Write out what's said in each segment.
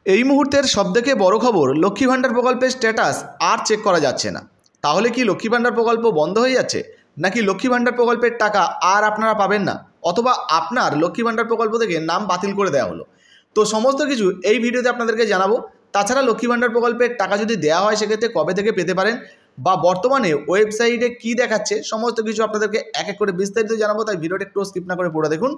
এই মুহূর্তের সবথেকে বড় খবর, লক্ষ্মী ভাণ্ডার প্রকল্পের স্ট্যাটাস আর চেক করা যাচ্ছে না। তাহলে কি লক্ষ্মী ভাণ্ডার প্রকল্প বন্ধ হয়ে যাচ্ছে, নাকি লক্ষ্মী ভাণ্ডার প্রকল্পের টাকা আর আপনারা পাবেন না, অথবা আপনার লক্ষ্মী ভাণ্ডার প্রকল্প থেকে নাম বাতিল করে দেওয়া হলো? তো সমস্ত কিছু এই ভিডিওতে আপনাদেরকে জানাবো। তাছাড়া লক্ষ্মী ভাণ্ডার প্রকল্পের টাকা যদি দেওয়া হয় সেক্ষেত্রে কবে থেকে পেতে পারেন, বা বর্তমানে ওয়েবসাইটে কি দেখাচ্ছে, সমস্ত কিছু আপনাদেরকে এক এক করে বিস্তারিত জানাবো। তাই ভিডিওটা একটু স্কিপ না করে পুরো দেখুন।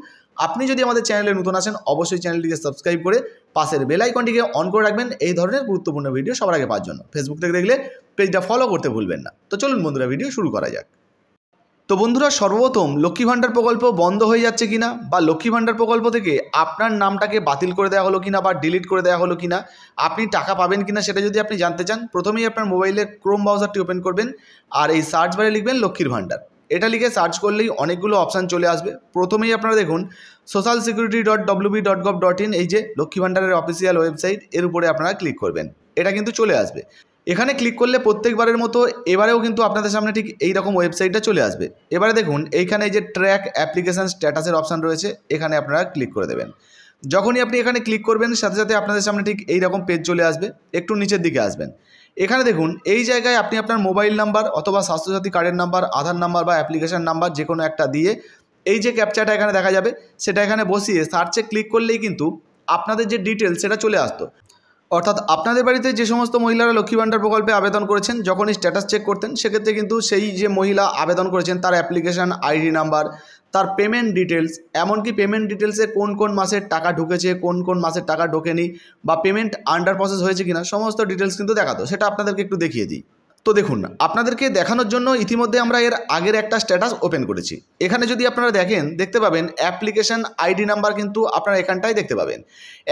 আপনি যদি আমাদের চ্যানেলে নতুন আসেন, অবশ্যই চ্যানেলটিকে সাবস্ক্রাইব করে পাশের বেল আইকনটিকে অন করে রাখবেন এই ধরনের গুরুত্বপূর্ণ ভিডিও সবার আগে পাওয়ার জন্য। ফেসবুক থেকে দেখলে পেজটা ফলো করতে ভুলবেন না। তো চলুন বন্ধুরা, ভিডিও শুরু করা যাক। তো বন্ধুরা, সর্বপ্রথম লক্ষ্মী ভাণ্ডার প্রকল্প বন্ধ হয়ে যাচ্ছে কিনা, বা লক্ষ্মী ভাণ্ডার প্রকল্প থেকে আপনার নামটাকে বাতিল করে দেওয়া হলো কিনা বা ডিলিট করে দেওয়া হলো কিনা, আপনি টাকা পাবেন কিনা, সেটা যদি আপনি জানতে চান, প্রথমেই আপনার মোবাইলের ক্রোম ব্রাউজারটি ওপেন করবেন আর এই সার্চ বারে লিখবেন লক্ষ্মীর ভাণ্ডার। এটা লিখে সার্চ করলেই অনেকগুলো অপশান চলে আসবে। প্রথমেই আপনারা দেখুন socialsecurity.wb.gov.in, এই যে লক্ষ্মী ভাণ্ডারের অফিসিয়াল ওয়েবসাইট, এর উপরে আপনারা ক্লিক করবেন। এটা কিন্তু চলে আসবে। এখানে ক্লিক করলে প্রত্যেকবারের মতো এবারেও কিন্তু আপনাদের সামনে ঠিক এই রকম ওয়েবসাইটটা চলে আসবে। এবারে দেখুন এইখানে এই যে ট্র্যাক অ্যাপ্লিকেশান স্ট্যাটাসের অপশান রয়েছে, এখানে আপনারা ক্লিক করে দেবেন। যখনই আপনি এখানে ক্লিক করবেন সাথে সাথে আপনাদের সামনে ঠিক এই রকম পেজ চলে আসবে। একটু নিচের দিকে আসবেন, এখানে দেখুন এই জায়গায় আপনি আপনার মোবাইল নাম্বার অথবা স্বাস্থ্যসাথী কার্ডের নাম্বার, আধার নাম্বার বা অ্যাপ্লিকেশান নাম্বার যে কোনো একটা দিয়ে এই যে ক্যাপচাটা এখানে দেখা যাবে সেটা এখানে বসিয়ে সার্চে ক্লিক করলেই কিন্তু আপনাদের যে ডিটেলস সেটা চলে আসতো। অর্থাৎ আপনাদের বাড়িতে যে সমস্ত মহিলারা লক্ষ্মী ভাণ্ডার প্রকল্পে আবেদন করেছেন, যখনই স্ট্যাটাস চেক করতেন সেক্ষেত্রে কিন্তু সেই যে মহিলা আবেদন করেছেন তার অ্যাপ্লিকেশান আইডি নাম্বার, তার পেমেন্ট ডিটেলস, এমনকি পেমেন্ট ডিটেলসে কোন কোন মাসের টাকা ঢুকেছে, কোন কোন মাসের টাকা ঢোকেনি, বা পেমেন্ট আন্ডার প্রসেস হয়েছে কিনা, সমস্ত ডিটেলস কিন্তু দেখাতো। সেটা আপনাদেরকে একটু দেখিয়ে দিই। তো দেখুন, আপনাদেরকে দেখানোর জন্য ইতিমধ্যে আমরা এর আগের একটা স্ট্যাটাস ওপেন করেছি। এখানে যদি আপনারা দেখেন, দেখতে পাবেন অ্যাপ্লিকেশান আইডি নাম্বার কিন্তু আপনারা এখানটায় দেখতে পাবেন।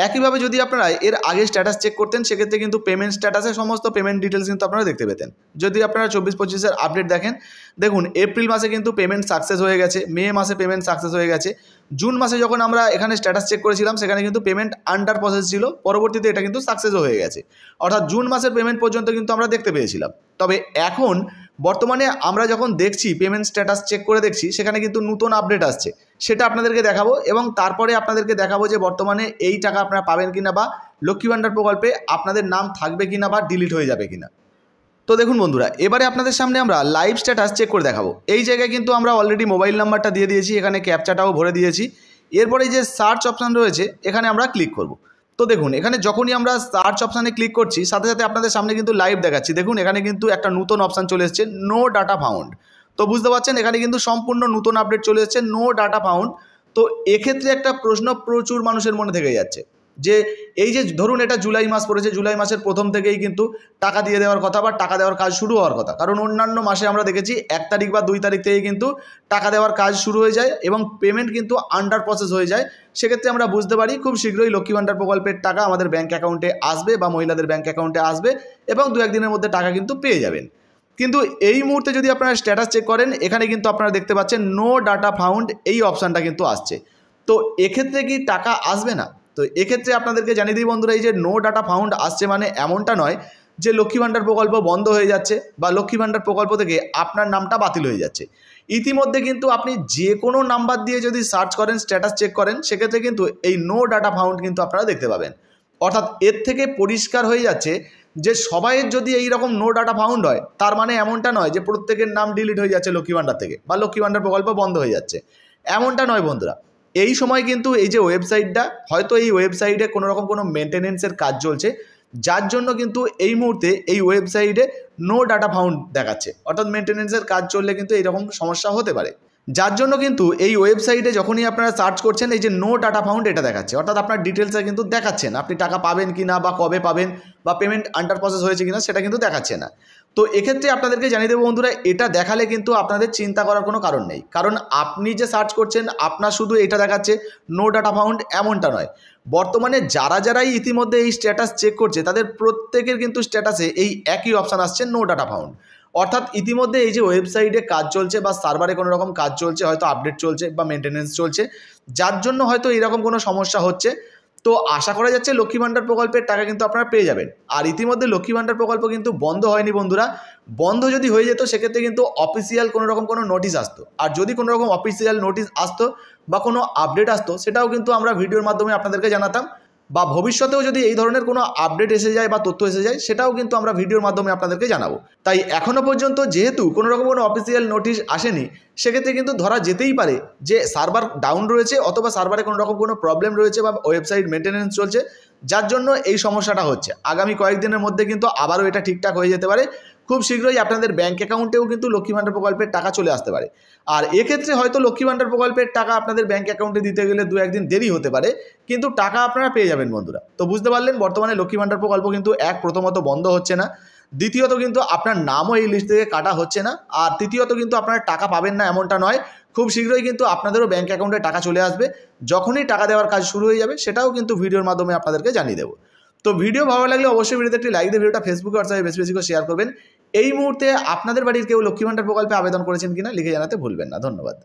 একইভাবে যদি আপনারা এর আগে স্ট্যাটাস চেক করতেন সেক্ষেত্রে কিন্তু পেমেন্ট স্ট্যাটাসে সমস্ত পেমেন্ট ডিটেলস কিন্তু আপনারা দেখতে পেতেন। যদি আপনারা 24-25-এর আপডেট দেখেন, দেখুন এপ্রিল মাসে কিন্তু পেমেন্ট সাকসেস হয়ে গেছে, মে মাসে পেমেন্ট সাকসেস হয়ে গেছে, জুন মাসে যখন আমরা এখানে স্ট্যাটাস চেক করেছিলাম সেখানে কিন্তু পেমেন্ট আন্ডার প্রসেস ছিল, পরবর্তীতে এটা কিন্তু সাকসেসও হয়ে গেছে। অর্থাৎ জুন মাসের পেমেন্ট পর্যন্ত কিন্তু আমরা দেখতে পেয়েছিলাম। তবে এখন বর্তমানে আমরা যখন দেখছি পেমেন্ট স্ট্যাটাস চেক করে দেখছি, সেখানে কিন্তু নতুন আপডেট আসছে, সেটা আপনাদেরকে দেখাবো। এবং তারপরে আপনাদেরকে দেখাবো যে বর্তমানে এই টাকা আপনারা পাবেন কিনা, বা লক্ষ্মী ভাণ্ডার প্রকল্পে আপনাদের নাম থাকবে কিনা বা ডিলিট হয়ে যাবে কিনা। তো দেখুন বন্ধুরা, এবারে আপনাদের সামনে আমরা লাইভ স্ট্যাটাস চেক করে দেখাবো। এই জায়গায় কিন্তু আমরা অলরেডি মোবাইল নাম্বারটা দিয়ে দিয়েছি, এখানে ক্যাপচাটাও ভরে দিয়েছি। এরপরে যে সার্চ অপশান রয়েছে এখানে আমরা ক্লিক করব। তো দেখুন এখানে যখনই আমরা সার্চ অপশানে ক্লিক করছি সাথে সাথে আপনাদের সামনে কিন্তু লাইভ দেখাচ্ছি। দেখুন এখানে কিন্তু একটা নতুন অপশান চলে এসেছে, নো ডাটা ফাউন্ড। তো বুঝতে পারছেন এখানে কিন্তু সম্পূর্ণ নতুন আপডেট চলে এসেছে, নো ডাটা ফাউন্ড। তো এক্ষেত্রে একটা প্রশ্ন প্রচুর মানুষের মনে থেকে যাচ্ছে যে এই যে ধরুন এটা জুলাই মাস পড়েছে, জুলাই মাসের প্রথম থেকেই কিন্তু টাকা দিয়ে দেওয়ার কথা বা টাকা দেওয়ার কাজ শুরু হওয়ার কথা। কারণ অন্যান্য মাসে আমরা দেখেছি 1 তারিখ বা 2 তারিখ থেকে কিন্তু টাকা দেওয়ার কাজ শুরু হয়ে যায় এবং পেমেন্ট কিন্তু আন্ডার প্রসেস হয়ে যায়। সেক্ষেত্রে আমরা বুঝতে পারি খুব শীঘ্রই লক্ষ্মী ভাণ্ডার প্রকল্পের টাকা আমাদের ব্যাঙ্ক অ্যাকাউন্টে আসবে বা মহিলাদের ব্যাঙ্ক অ্যাকাউন্টে আসবে এবং 2-1 দিনের মধ্যে টাকা কিন্তু পেয়ে যাবেন। কিন্তু এই মুহূর্তে যদি আপনারা স্ট্যাটাস চেক করেন, এখানে কিন্তু আপনারা দেখতে পাচ্ছেন নো ডাটা ফাউন্ড, এই অপশানটা কিন্তু আসছে। তো এক্ষেত্রে কি টাকা আসবে না? তো এক্ষেত্রে আপনাদেরকে জানিয়ে দিই বন্ধুরা, এই যে নো ডাটা ফাউন্ড আসছে মানে এমনটা নয় যে লক্ষ্মী ভাণ্ডার প্রকল্প বন্ধ হয়ে যাচ্ছে বা লক্ষ্মী ভাণ্ডার প্রকল্প থেকে আপনার নামটা বাতিল হয়ে যাচ্ছে। ইতিমধ্যে কিন্তু আপনি যে কোনো নাম্বার দিয়ে যদি সার্চ করেন, স্ট্যাটাস চেক করেন, সেক্ষেত্রে কিন্তু এই নো ডাটা ফাউন্ড কিন্তু আপনারা দেখতে পাবেন। অর্থাৎ এর থেকে পরিষ্কার হয়ে যাচ্ছে যে সবাইয়ের যদি এই রকম নো ডাটা ফাউন্ড হয়, তার মানে এমনটা নয় যে প্রত্যেকের নাম ডিলিট হয়ে যাচ্ছে লক্ষ্মী ভাণ্ডার থেকে বা লক্ষ্মী ভাণ্ডার প্রকল্প বন্ধ হয়ে যাচ্ছে, এমনটা নয় বন্ধুরা। এই সময় কিন্তু এই যে ওয়েবসাইটটা, হয়তো এই ওয়েবসাইটে কোনো রকম কোনো মেনটেনেন্সের কাজ চলছে, যার জন্য কিন্তু এই মুহূর্তে এই ওয়েবসাইটে নো ডাটা ফাউন্ড দেখাচ্ছে। অর্থাৎ মেনটেনেন্সের কাজ চললে কিন্তু এইরকম সমস্যা হতে পারে, যার জন্য কিন্তু এই ওয়েবসাইটে যখনই আপনারা সার্চ করছেন এই যে নো ডাটা ফাউন্ড এটা দেখাচ্ছে। অর্থাৎ আপনার ডিটেলসে কিন্তু দেখাচ্ছে না আপনি টাকা পাবেন কি না, বা কবে পাবেন, বা পেমেন্ট আন্ডার প্রসেস হয়েছে কিনা, সেটা কিন্তু দেখাচ্ছে না। তো এক্ষেত্রে আপনাদেরকে জানিয়ে দেবো বন্ধুরা, এটা দেখালে কিন্তু আপনাদের চিন্তা করার কোনো কারণ নেই। কারণ আপনি যে সার্চ করছেন আপনার শুধু এটা দেখাচ্ছে নো ডাটা ফাউন্ড, এমনটা নয়। বর্তমানে যারাই ইতিমধ্যে এই স্ট্যাটাস চেক করছে তাদের প্রত্যেকের কিন্তু স্ট্যাটাসে এই একই অপশান আসছে, নো ডাটা ফাউন্ড। অর্থাৎ ইতিমধ্যে এই যে ওয়েবসাইটে কাজ চলছে বা সার্ভারে কোনো রকম কাজ চলছে, হয়তো আপডেট চলছে বা মেনটেনেন্স চলছে, যার জন্য হয়তো এরকম কোনো সমস্যা হচ্ছে। তো আশা করা যাচ্ছে লক্ষ্মী ভাণ্ডার প্রকল্পের টাকা কিন্তু আপনারা পেয়ে যাবেন। আর ইতিমধ্যে লক্ষ্মী ভাণ্ডার প্রকল্প কিন্তু বন্ধ হয়নি বন্ধুরা। বন্ধ যদি হয়ে যেত সেক্ষেত্রে কিন্তু অফিসিয়াল কোনো রকম কোনো নোটিশ আসতো, আর যদি কোনো রকম অফিসিয়াল নোটিশ আসতো বা কোনো আপডেট আসতো সেটাও কিন্তু আমরা ভিডিওর মাধ্যমে আপনাদেরকে জানাতাম। বা ভবিষ্যতেও যদি এই ধরনের কোনো আপডেট এসে যায় বা তথ্য এসে যায় সেটাও কিন্তু আমরা ভিডিওর মাধ্যমে আপনাদেরকে জানাবো। তাই এখনও পর্যন্ত যেহেতু কোনো রকম কোনো অফিসিয়াল নোটিশ আসেনি, সেক্ষেত্রে কিন্তু ধরা যেতেই পারে যে সার্ভার ডাউন রয়েছে অথবা সার্ভারে কোনো রকম কোনো প্রবলেম রয়েছে বা ওয়েবসাইট মেনটেন্যান্স চলছে, যার জন্য এই সমস্যাটা হচ্ছে। আগামী কয়েকদিনের মধ্যে কিন্তু আবারও এটা ঠিকঠাক হয়ে যেতে পারে। খুব শীঘ্রই আপনাদের ব্যাঙ্ক অ্যাকাউন্টেও কিন্তু লক্ষ্মী ভাণ্ডার প্রকল্পের টাকা চলে আসতে পারে। আর এক্ষেত্রে হয়তো লক্ষ্মী ভাণ্ডার প্রকল্পের টাকা আপনাদের ব্যাঙ্ক অ্যাকাউন্টে দিতে গেলে 2-1 দিন দেরি হতে পারে, কিন্তু টাকা আপনারা পেয়ে যাবেন বন্ধুরা। তো বুঝতে পারলেন বর্তমানে লক্ষ্মী ভাণ্ডার প্রকল্প কিন্তু প্রথমত বন্ধ হচ্ছে না, দ্বিতীয়ত কিন্তু আপনার নামও এই লিস্ট থেকে কাটা হচ্ছে না, আর তৃতীয়ত কিন্তু আপনারা টাকা পাবেন না এমনটা নয়, খুব শীঘ্রই কিন্তু আপনাদেরও ব্যাঙ্ক অ্যাকাউন্টে টাকা চলে আসবে। যখনই টাকা দেওয়ার কাজ শুরু হয়ে যাবে সেটাও কিন্তু ভিডিওর মাধ্যমে আপনাদেরকে জানিয়ে দেবো। তো ভিডিও ভালো লাগলে অবশ্যই ভিডিওতে একটি লাইক দিয়ে ভিডিওটা ফেসবুকে হোয়াটসঅ্যাপে বেশি বেশি করে শেয়ার করবেন। এই মুহূর্তে আপনাদের বাড়ির কেউ লক্ষ্মী ভাণ্ডার প্রকল্পে আবেদন করেছেন কিনা লিখে জানাতে ভুলবেন না। ধন্যবাদ।